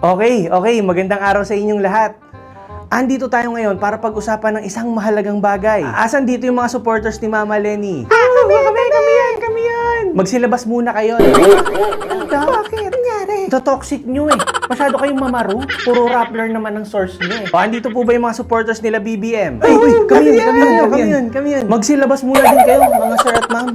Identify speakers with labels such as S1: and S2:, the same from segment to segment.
S1: Okay, magandang araw sa inyong lahat. Andito tayo ngayon para pag-usapan ng isang mahalagang bagay. Asan dito yung mga supporters ni Mama Lenny? Kami yan! Magsilabas muna kayo. Bakit? Nangyari? Ito toxic nyo eh. Masyado kayong mamaro. Puro Rappler naman ang source nyo eh. Andito po ba yung mga supporters nila BBM? Kami yan. Magsilabas muna din kayo, mga sir at ma'am.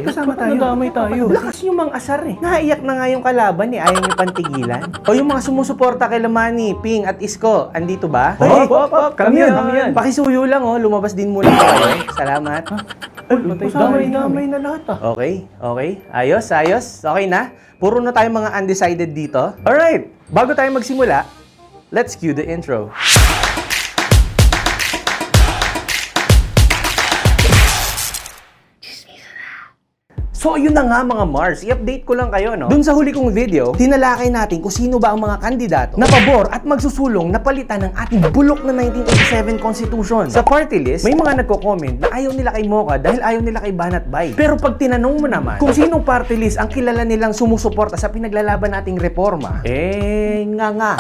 S1: Kasama tayo. Nadamay tayo. Lakas nyo mang asar eh. Naiyak na nga yung kalaban eh. Ayaw nyo pantigilan. O yung mga sumusuporta kay Lamani, Ping at Isko, andito ba? Kami yan. Pakisuyo lang oh. Lumabas din muna kayo. Salamat. Damay na lahat ah. Okay. Ayos. Okay na? Puro na tayong mga undecided dito. Alright, bago tayo magsimula, let's cue the intro. So, yun na nga mga Mars. I-update ko lang kayo, no? Dun sa huli kong video, tinalakay natin kung sino ba ang mga kandidato na pabor at magsusulong na palitan ng ating bulok na 1987 Constitution. Sa party list, may mga nagko-comment na ayaw nila kay Mocha dahil ayaw nila kay Banat Bay. Pero pag tinanong mo naman kung sinong party list ang kilala nilang sumusuporta sa pinaglalaban nating reforma,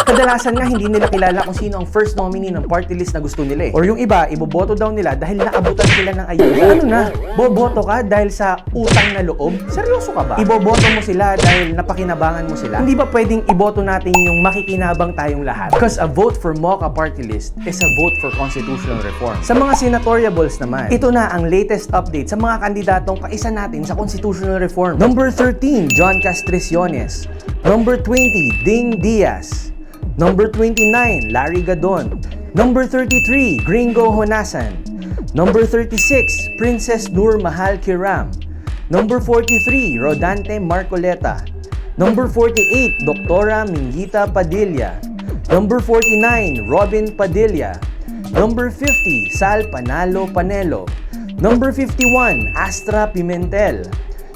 S1: kadalasan nga hindi nila kilala kung sino ang first nominee ng party list na gusto nila eh. Or yung iba, iboboto daw nila dahil naabutan sila ng ayuda. Ano na? Boboto ka dahil sa utang na loob? Seryoso ka ba? Iboboto mo sila dahil napakinabangan mo sila? Hindi ba pwedeng iboto natin yung makikinabang tayong lahat? Because a vote for Mocha party list is a vote for constitutional reform. Sa mga senatoriables naman, ito na ang latest update sa mga kandidatong kaisa natin sa constitutional reform. Number 13, John Castriciones. Number 20, Ding Diaz. Number 29, Larry Gadon. Number 33, Gringo Honasan. Number 36, Princess Nur Mahal Kiram. Number 43, Rodante Marcoleta. Number 48, Doktora Mingita Padilla. Number 49, Robin Padilla. Number 50, Sal Panalo Panelo. Number 51, Astra Pimentel.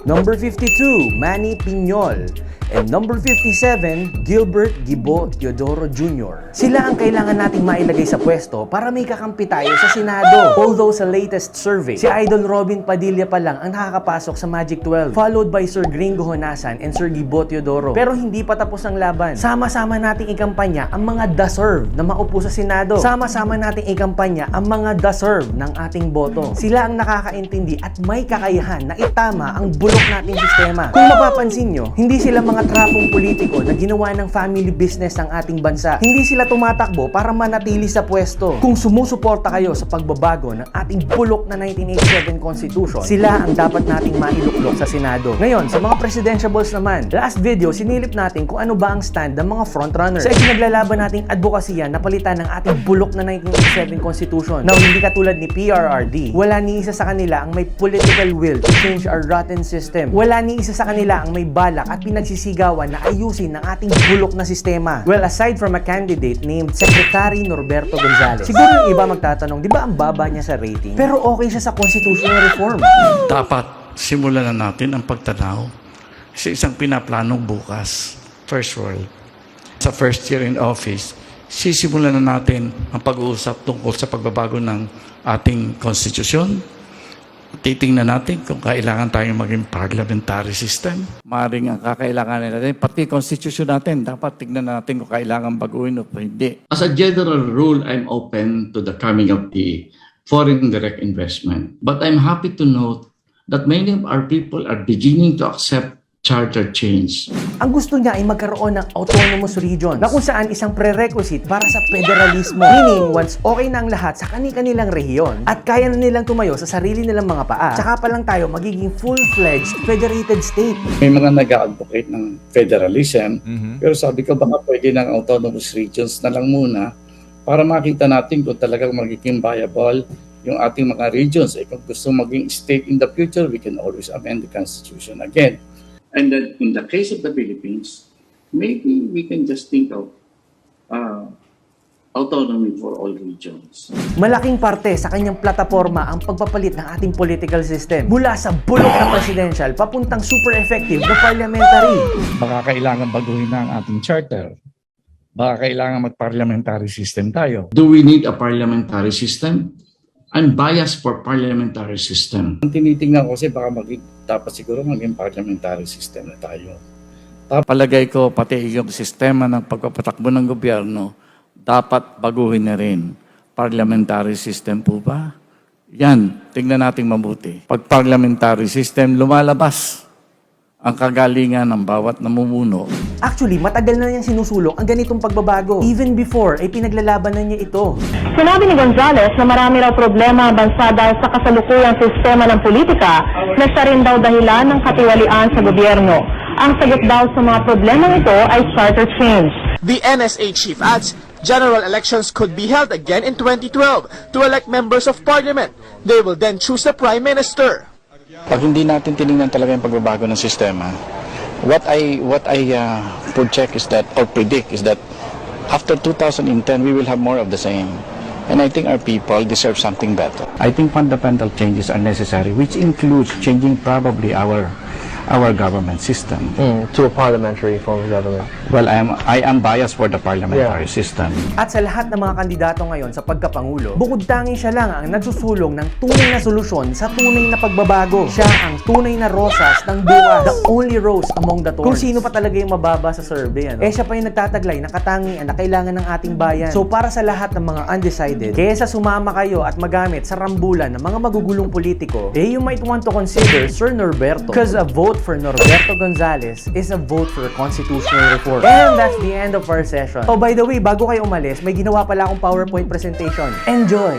S1: Number 52, Manny Piñol. And number 57, Gilbert Gibo Teodoro Jr. Sila ang kailangan nating mailagay sa pwesto para may kakampi tayo sa Senado. Although sa latest survey, si Idol Robin Padilla pa lang ang nakakapasok sa Magic 12, followed by Sir Gringo Honasan and Sir Gibo Teodoro. Pero hindi pa tapos ang laban. Sama-sama nating ikampanya ang mga deserve na maupo sa Senado. Sama-sama nating ikampanya ang mga deserve ng ating boto. Sila ang nakakaintindi at may kakayahan na itama ang bulok nating sistema. Kung mapapansin nyo, hindi sila mga trapong politiko na ginawa ng family business ng ating bansa. Hindi sila tumatakbo para manatili sa pwesto. Kung sumusuporta kayo sa pagbabago ng ating bulok na 1987 Constitution, sila ang dapat nating mailuklok sa Senado. Ngayon, sa mga presidentiables naman, last video, sinilip natin kung ano ba ang stand ng mga frontrunners sa ipinaglalaban nating advokasya na palitan ng ating bulok na 1987 Constitution. Now, hindi katulad ni PRRD, wala ni isa sa kanila ang may political will to change our rotten system. Wala ni isa sa kanila ang may balak at pinagsisigawan na ayusin ng ating bulok na sistema. Well, aside from a candidate named Secretary Norberto Gonzales, siguro yung iba magtatanong, di ba ang baba niya sa rating? Pero okay siya sa constitutional reform.
S2: Dapat simulan na natin ang pagtanaw sa isang pinaplanong bukas, first world. Sa first year in office, sisimulan na natin ang pag-uusap tungkol sa pagbabago ng ating konstitusyon. Titingnan natin kung kailangan tayong maging parliamentary system. Maring ang kakailangan natin, pati constitution natin, dapat tignan natin kung kailangan baguhin o hindi.
S3: As a general rule, I'm open to the coming of the foreign direct investment. But I'm happy to note that many of our people are beginning to accept charter change.
S1: Ang gusto niya ay magkaroon ng autonomous regions na kung saan isang prerequisite para sa federalismo. Meaning, once okay na ang lahat sa kani-kanilang rehiyon at kaya na nilang tumayo sa sarili nilang mga paa, tsaka pa lang tayo magiging full-fledged federated state.
S2: May mga nag-advocate ng federalism, pero sabi ko baka pwede ng autonomous regions na lang muna para makita natin kung talagang magiging viable yung ating mga regions. Kung gusto maging state in the future, we can always amend the constitution again. And then in the case of the Philippines, maybe we can just think of autonomy for all regions.
S1: Malaking parte sa kanyang plataforma ang pagpapalit ng ating political system mula sa bulok na presidential papuntang super effective na parliamentary.
S2: Baka kailangan baguhin na ang ating charter. Baka kailangan mag-parliamentary system tayo.
S3: Do we need a parliamentary system? I'm biased for parliamentary system.
S2: Ang tinitingnan ko kasi baka dapat siguro maging parliamentary system na tayo. Palagay ko, pati yung sistema ng pagpapatakbo ng gobyerno, dapat baguhin na rin. Parliamentary system po ba? Yan, tingnan natin mabuti. Pag parliamentary system, lumalabas ang kagalingan ng bawat namumuno.
S1: Actually, matagal na niyang sinusulong ang ganitong pagbabago. Even before, ay pinaglalaban na niya ito.
S4: Sinabi ni Gonzales na marami raw problema ang bansa dahil sa kasalukuyang sistema ng politika na siya rin daw dahilan ng katiwalian sa gobyerno. Ang sagot daw sa mga problemang ito ay charter change.
S5: The NSA chief adds, general elections could be held again in 2012 to elect members of parliament. They will then choose the prime minister.
S6: Pag hindi natin tinignan talaga yung pagbabago ng sistema, what I project is that, or predict is that after 2010 we will have more of the same. And I think our people deserve something better.
S7: I think fundamental changes are necessary, which includes changing probably our government system.
S8: To a parliamentary form of government.
S7: Well, I am biased for the parliamentary system.
S1: At sa lahat ng mga kandidato ngayon sa pagkapangulo, bukod tanging siya lang ang nagsusulong ng tunay na solusyon sa tunay na pagbabago. Siya ang tunay na rosas ng bukas. The only rose among the thorns. Kung sino pa talaga yung mababa sa survey, ano? Siya pa yung nagtataglay ng katangian na kailangan ng ating bayan. So para sa lahat ng mga undecided, kesa sumama kayo at magamit sa rambulan ng mga magugulong politiko, you might want to consider Sir Norberto. Because a vote for Norberto Gonzales is a vote for constitutional reform. And that's the end of our session. Oh, by the way, bago kayo umalis, may ginawa pala akong PowerPoint presentation. Enjoy!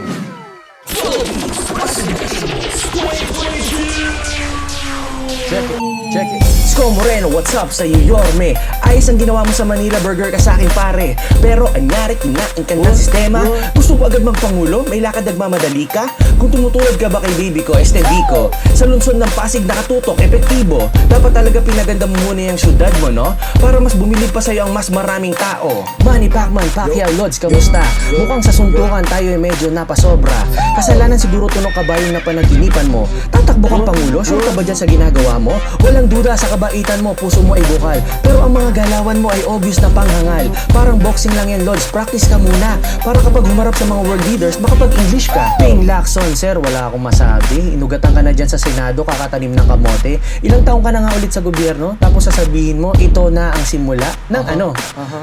S1: Check it. Sko Moreno, what's up sa iyo, Yorme? Ayos ang ginawa mo sa Manila Burger ka sa akin, pare. Pero anyari, kinain ka ng sistema. Gusto ko agad magpangulo? May lakad nagmamadali ka? Kung tumutulad ka ba kay baby ko, Estedico? Sa lungsod ng Pasig nakatutok, epektibo. Dapat talaga pinaganda mo muna yung syudad mo, no? Para mas bumilib pa sa'yo ang mas maraming tao. Manny Pacman, Pacquiao, Lods, kamusta? Mukhang sa suntukan tayo ay medyo napasobra. Kasalanan siguro tunong kabayo na panaginipan mo. Tatakbo kang pangulo? Sure ka ba dyan sa ginagawa mo? Walang duda sa kabaitan mo, puso mo ay bukal. Pero ang mga galawan mo ay obvious na panghangal. Parang boxing lang yan, Lods. Practice ka muna. Para kapag humarap sa mga world leaders, makapag-English ka. Ping Lacson, sir, wala akong masabi. Inugatan ka na dyan sa Senado, kakatanim ng kamote. Ilang taong ka na nga ulit sa gobyerno, tapos sasabihin mo, ito na ang simula ng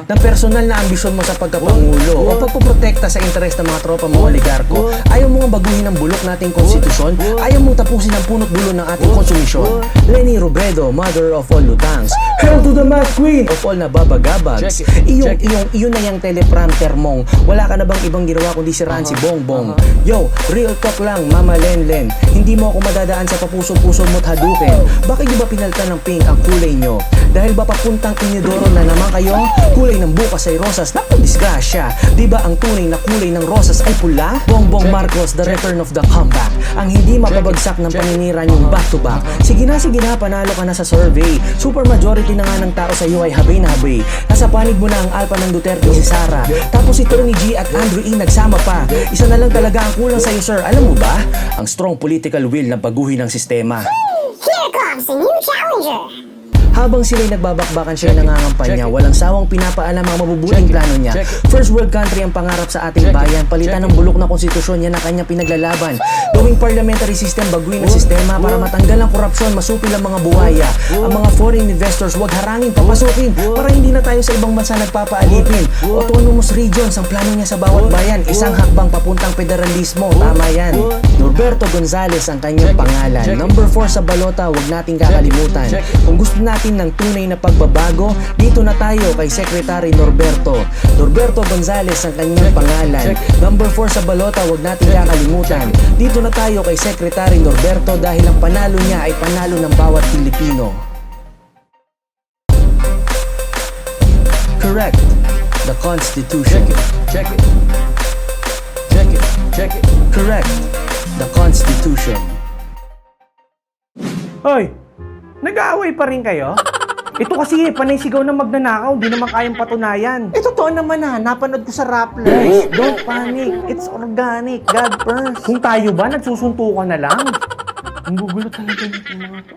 S1: ng personal na ambisyon mo sa pagkapangulo o pagpoprotekta sa interes ng mga tropa mo oligarko. Ayaw mo nga baguhin ang bulok nating konstitusyon. Ayaw mong tapusin ang punot dulo ng ating konsumisyon. Lenny Robredo, mother of all lutangs. Hail to the mass queen of all nababagabags. Iyon na yung teleprompter mong. Wala ka na bang ibang ginawa kundi siraan si Bongbong? Yo, real talk lang, Mama Lenlen. Hindi mo ako madadaan sa papuso-puso mo't hadukin. Bakit di ba pinaltan ng pink ang kulay nyo? Dahil ba papuntang inidoro na naman kayo? Kulay ng bukas ay rosas, naku disgrasya. Di ba ang tunay na kulay ng rosas ay pula? Bongbong Marcos, the return of the comeback. Ang hindi mapabagsak ng paninira niyong back-to-back. Sige na, panalo ka na sa survey. Super majority na nga ng tao sa iyo ay habay na habay. Nasa panig mo na ang alpha ng Duterte si Sara. Tapos si Tony G at Andrew E nagsama pa. Isa na lang talaga ang kulang sa iyo, sir. Alam mo ba? Ang strong political will na baguhin ang sistema.
S9: Here comes the new challenger.
S1: Habang sila'y nagbabakbakan siya nangangampanya, walang sawang pinapaalam ang mabubuting plano niya. First world country ang pangarap sa ating bayan, palitan ng bulok na konstitusyon niya na kanyang pinaglalaban. Gawing parliamentary system, baguhin ang sistema para matanggal ang korupsyon, masupil ang mga buhaya. Ang mga foreign investors, wag harangin, papasukin, para hindi na tayo sa ibang bansa nagpapaalipin. Autonomous regions ang plano niya sa bawat bayan, isang hakbang papuntang federalismo, tama yan. Norberto Gonzales ang kanyang pangalan. Number 4 sa balota, wag nating kakalimutan. Kung gusto natin ng tunay na pagbabago, dito na tayo kay Secretary Norberto. Norberto Gonzales ang kanyang pangalan. Number 4 sa balota, wag nating kakalimutan. Dito na tayo kay Secretary Norberto dahil ang panalo niya ay panalo ng bawat Pilipino. Correct. The Constitution. Check it. Correct. The Constitution. Hoy! Nag-aaway pa rin kayo? Ito kasi panay sigaw na magnanakaw, hindi naman kayang patunayan. Totoo naman napanood ko sa Rappler. Don't panic, it's organic, God first. Kung tayo ba, nagsusuntukan na lang? Ang gugulo talaga nito mga to.